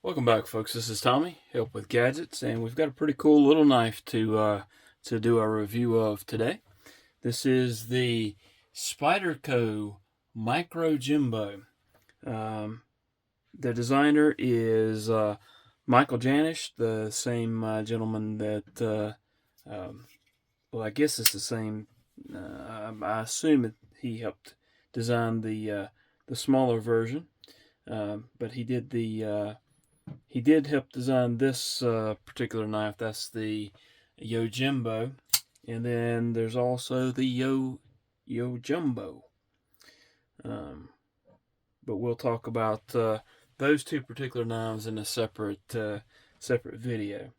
Welcome back, folks. This is Tommy, Help with Gadgets, and we've got a pretty cool little knife to do a review of today. This is the Spyderco Microjimbo. The designer is Michael Janish, the same gentleman that, well, I guess it's the same. I assume he helped design the smaller version, but he did help design this particular knife. That's the Yojimbo, and then there's also the Yojimbo. But we'll talk about those two particular knives in a separate video.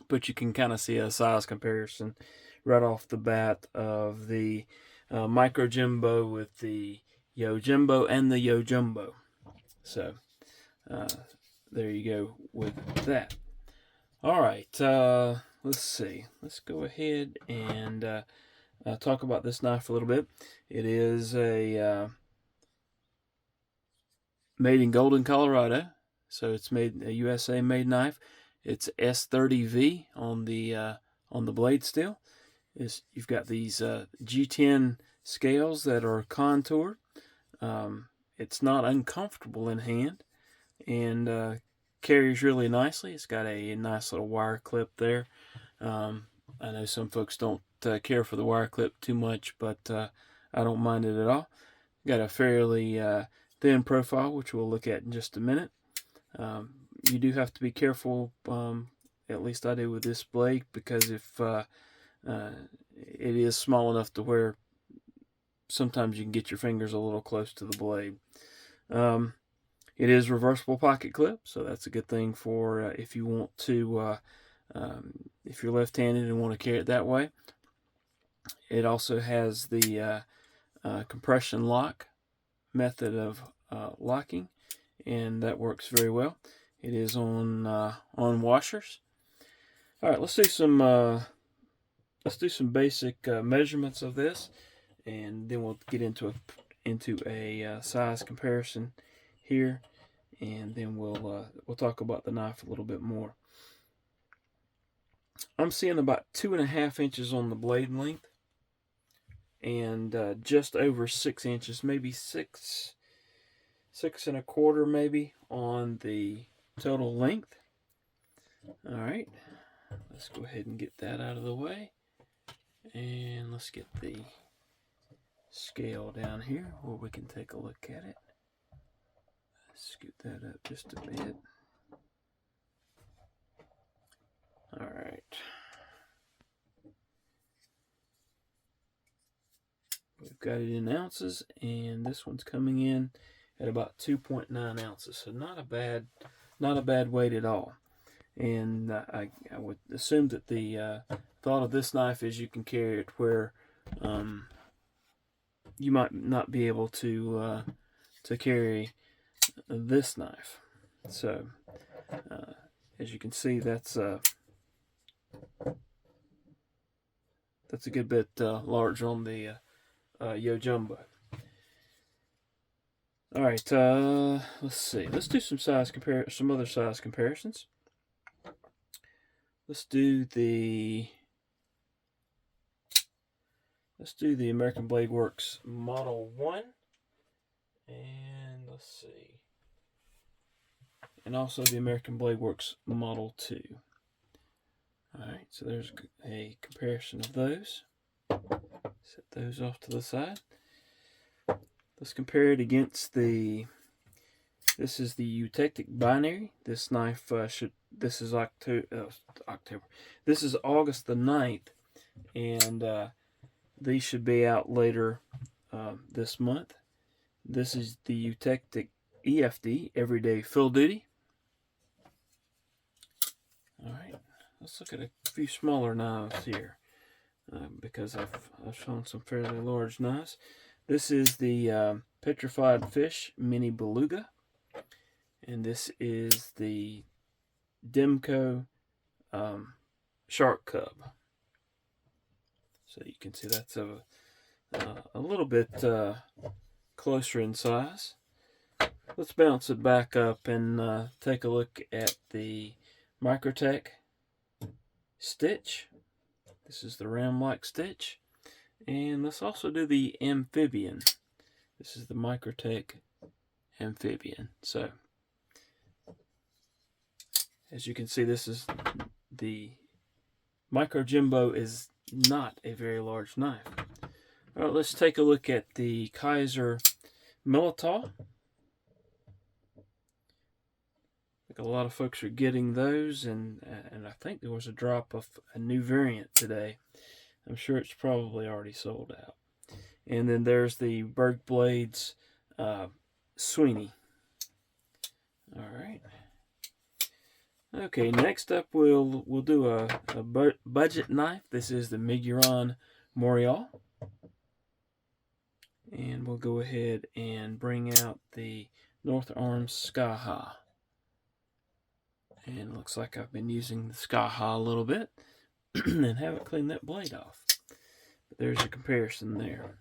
But you can kind of see a size comparison right off the bat of the Microjimbo with the Yojimbo and the Yojimbo. So there you go with that. All right, let's see. Let's go ahead and talk about this knife a little bit. It is a made in Golden, Colorado, so it's made a USA made knife. It's S30V on the blade steel. You've got these G10 scales that are contoured. It's not uncomfortable in hand, and carries really nicely. It's got a nice little wire clip there. I know some folks don't care for the wire clip too much, but I don't mind it at all. Got a fairly thin profile, which we'll look at in just a minute. You do have to be careful, at least I do with this blade, because if it is small enough to where sometimes you can get your fingers a little close to the blade. It is reversible pocket clip, so that's a good thing for if you want to, if you're left-handed and want to carry it that way. It also has the compression lock method of locking, and that works very well. It is on washers. All right, let's do some basic measurements of this, and then we'll get into a size comparison here, and then we'll talk about the knife a little bit more. I'm seeing about 2.5 inches on the blade length, and just over 6 inches, maybe six and a quarter, maybe on the total length. All right, let's go ahead and get that out of the way, and let's get the scale down here where we can take a look at it. Scoot that up just a bit. All right. We've got it in ounces, and this one's coming in at about 2.9 ounces. So not a bad weight at all. And I would assume that the thought of this knife is you can carry it where you might not be able to carry this knife. So as you can see, that's a good bit large on the Yojimbo. All right, let's see. Let's do some other size comparisons. Let's do the American Blade Works Model 1, and let's see, and also the American Blade Works Model 2. All right, so there's a comparison of those. Set those off to the side. Let's compare it against this is the Eutectic Binary. This knife this is October. This is August the 9th, and these should be out later this month. This is the Eutectic EFD, Everyday Field Duty. All right, let's look at a few smaller knives here, because I've shown some fairly large knives. This is the Petrified Fish Mini Beluga, and this is the Demco Shark Cub. So you can see that's a little bit closer in size. Let's bounce it back up and take a look at the Microtech stitch. This is the ram-like stitch. And let's also do the amphibian. This is the Microtech amphibian. So, as you can see, this is the Microjimbo is not a very large knife. All right, let's take a look at the Kaiser Militaw. I think a lot of folks are getting those, and I think there was a drop of a new variant today. I'm sure it's probably already sold out. And then there's the Berg Blades Sweeney. All right. Okay, next up we'll do a budget knife. This is the Miguron Morial. And we'll go ahead and bring out the North Arms Skaha. And it looks like I've been using the Skaha a little bit and haven't cleaned that blade off. But there's a comparison there.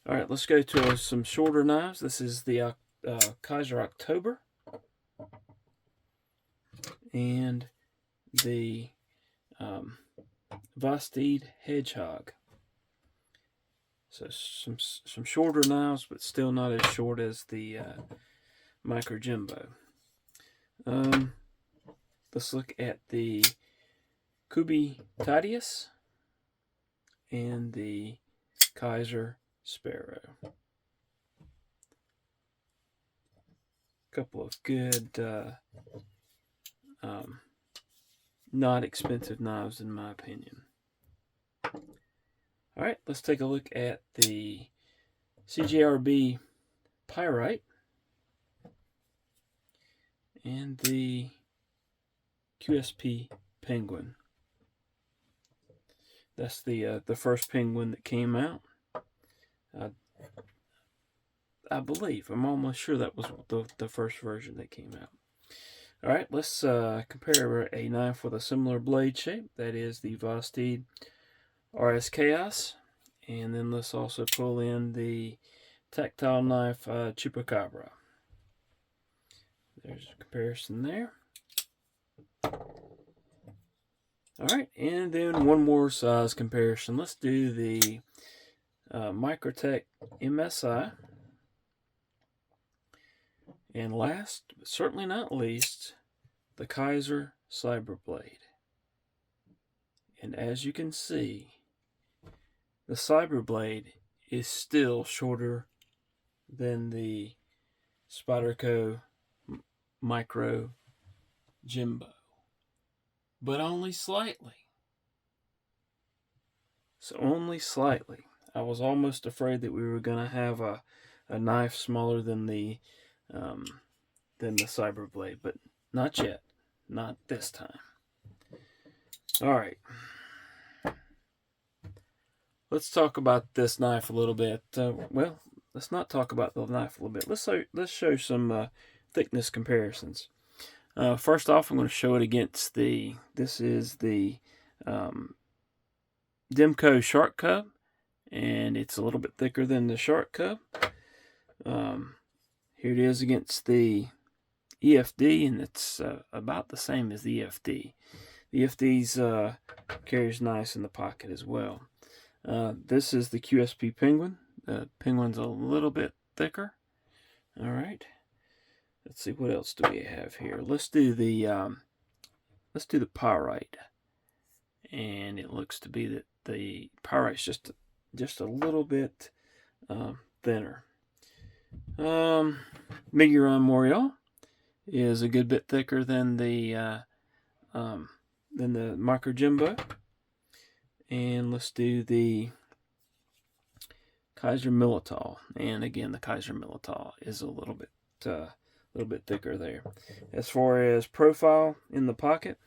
All right, let's go to some shorter knives. This is the Kaiser October and the Vosteed Hedgehog. So some shorter knives, but still not as short as the Microjimbo. Let's look at the Kubi Tadius and the Kaiser Sparrow. Couple of good, not expensive knives in my opinion. All right, let's take a look at the CJRB Pyrite and the QSP Penguin. That's the first Penguin that came out. I believe, I'm almost sure that was the first version that came out. All right, let's compare a knife with a similar blade shape. That is the Vosteed RS Chaos. And then let's also pull in the tactile knife Chupacabra. There's a comparison there. All right, and then one more size comparison. Let's do the Microtech MSI. And last, but certainly not least, the Kaiser Cyberblade. And as you can see, the Cyberblade is still shorter than the Spyderco Microjimbo, but only slightly. So only slightly. I was almost afraid that we were going to have a knife smaller than the Cyberblade, but not yet. Not this time. All right. Let's talk about this knife a little bit. Well, let's not talk about the knife a little bit. Let's show some thickness comparisons. First off, I'm going to show it against this is the Demco Shark Cub, and it's a little bit thicker than the Shark Cub. Here it is against the EFD, and it's about the same as the EFD. The EFD's carries nice in the pocket as well. This is the QSP Penguin. The Penguin's a little bit thicker. All right. Let's see, what else do we have here? Let's do the Pyrite, and it looks to be that the Pyrite's just a little bit thinner. Miguron Morial is a good bit thicker than the Microjimbo. And let's do the Kaiser Militaw. And again, the Kaiser Militaw is a little bit thicker there. As far as profile in the pocket,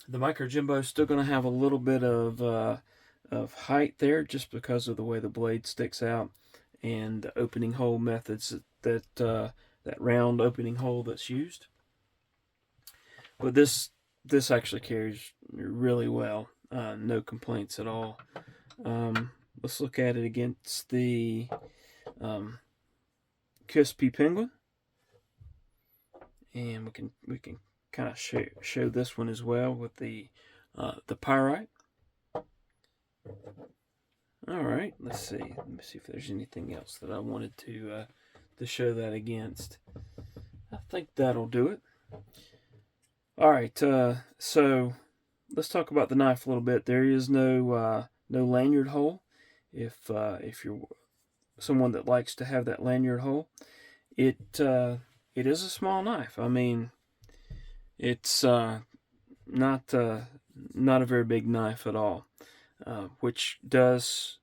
the Microjimbo is still going to have a little bit of height there, just because of the way the blade sticks out and the opening hole methods that round opening hole that's used. But this actually carries really well. No complaints at all. Let's look at it against the crispy penguin, and we can kind of show this one as well with the pyrite. All right, let's see. Let me see if there's anything else that I wanted to show that against. I think that'll do it. All right, so let's talk about the knife a little bit. There is no lanyard hole. If you're someone that likes to have that lanyard hole, it is a small knife. I mean, it's not a very big knife at all, which does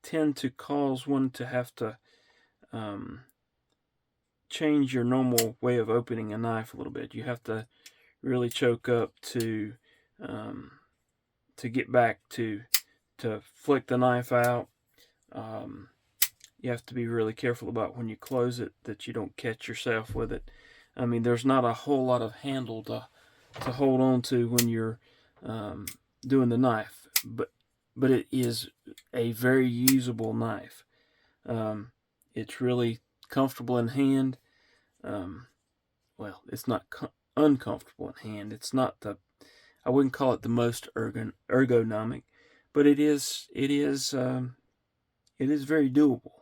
tend to cause one to have to change your normal way of opening a knife a little bit. You have to really choke up to get back to flick the knife out. You have to be really careful about when you close it that you don't catch yourself with it. I mean, there's not a whole lot of handle to hold on to when you're doing the knife, but it is a very usable knife. It's really comfortable in hand. Well, it's not uncomfortable in hand. It's not I wouldn't call it the most ergonomic, but it is very doable.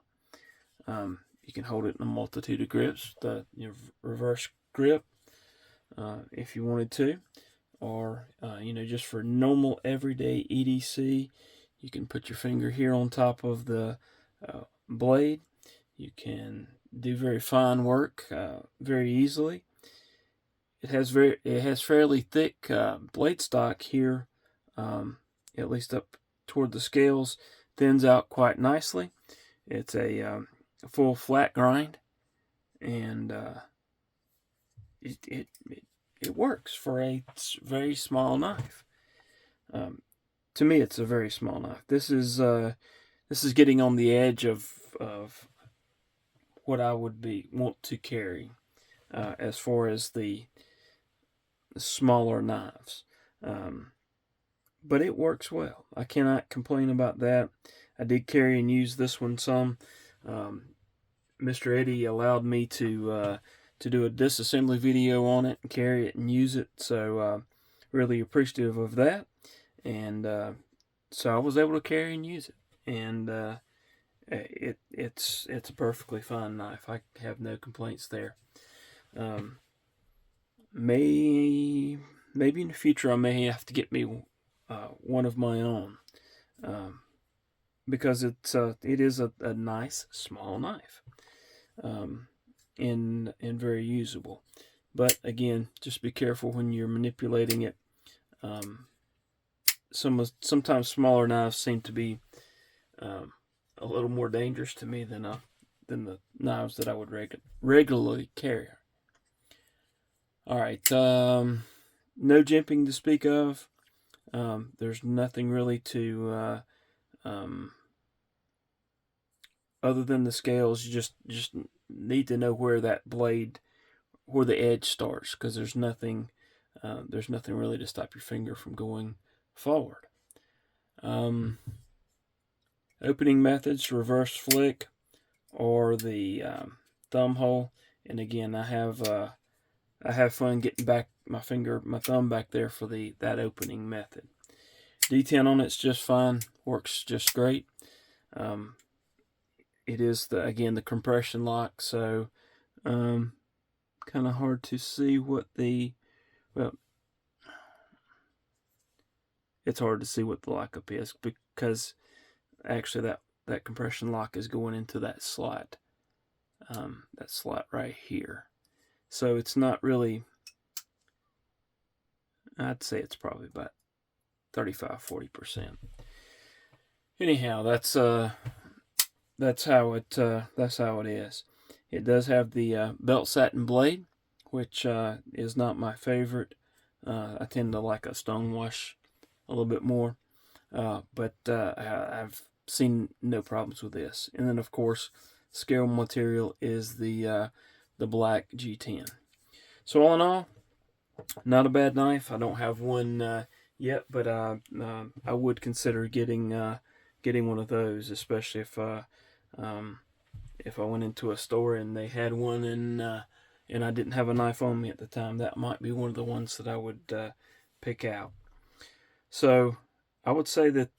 You can hold it in a multitude of grips. The reverse grip, if you wanted to, or just for normal everyday EDC, you can put your finger here on top of the blade. You can do very fine work very easily. It has fairly thick blade stock here, at least up toward the scales. Thins out quite nicely. It's a full flat grind, and it works for a very small knife. To me, it's a very small knife. This is getting on the edge of what I would want to carry as far as the smaller knives. But it works well. I cannot complain about that. I did carry and use this one some. Mr. Eddie allowed me to do a disassembly video on it and carry it and use it, so really appreciative of that. And so I was able to carry and use it, and it's a perfectly fine knife. I have no complaints there. Maybe in the future I may have to get me one of my own, because it is a nice small knife, and very usable. But again, just be careful when you're manipulating it. Sometimes smaller knives seem to be a little more dangerous to me than the knives that I would regularly carry. All right, no jimping to speak of. There's nothing really to other than the scales. You just need to know where the edge starts, because there's nothing really to stop your finger from going forward. Opening methods: reverse flick or the thumb hole. And again, I have fun getting back my thumb back there for that opening method. D10 on it's just fine, works just great. It is the compression lock, so kind of hard to see it's hard to see what the lockup is, because actually that compression lock is going into that slot right here. So it's not really, I'd say it's probably about 35-40%. Anyhow, that's how it is. It does have the belt satin blade, which is not my favorite. I tend to like a stonewash a little bit more, but I've seen no problems with this. And then, of course, scale material is the black G10. So all in all, not a bad knife. I don't have one yet, but I would consider getting one of those, especially if if I went into a store and they had one and I didn't have a knife on me at the time, that might be one of the ones that I would pick out. So I would say that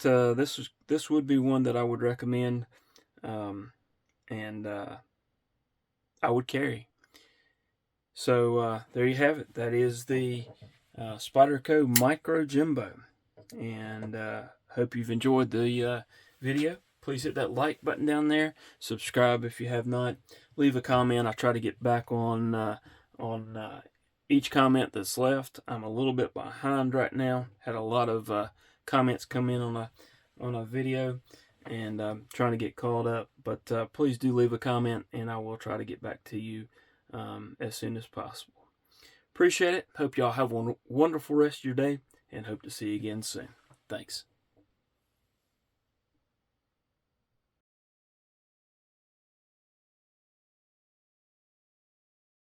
this would be one that I would recommend, and I would carry. So there you have it. That is the Spyderco Microjimbo, and hope you've enjoyed the video. Please hit that like button down there. Subscribe if you have not. Leave a comment. I try to get back on each comment that's left. I'm a little bit behind right now. Had a lot of comments come in on a video, and I'm trying to get caught up. But please do leave a comment, and I will try to get back to you as soon as possible. Appreciate it. Hope y'all have a wonderful rest of your day, and hope to see you again soon. Thanks.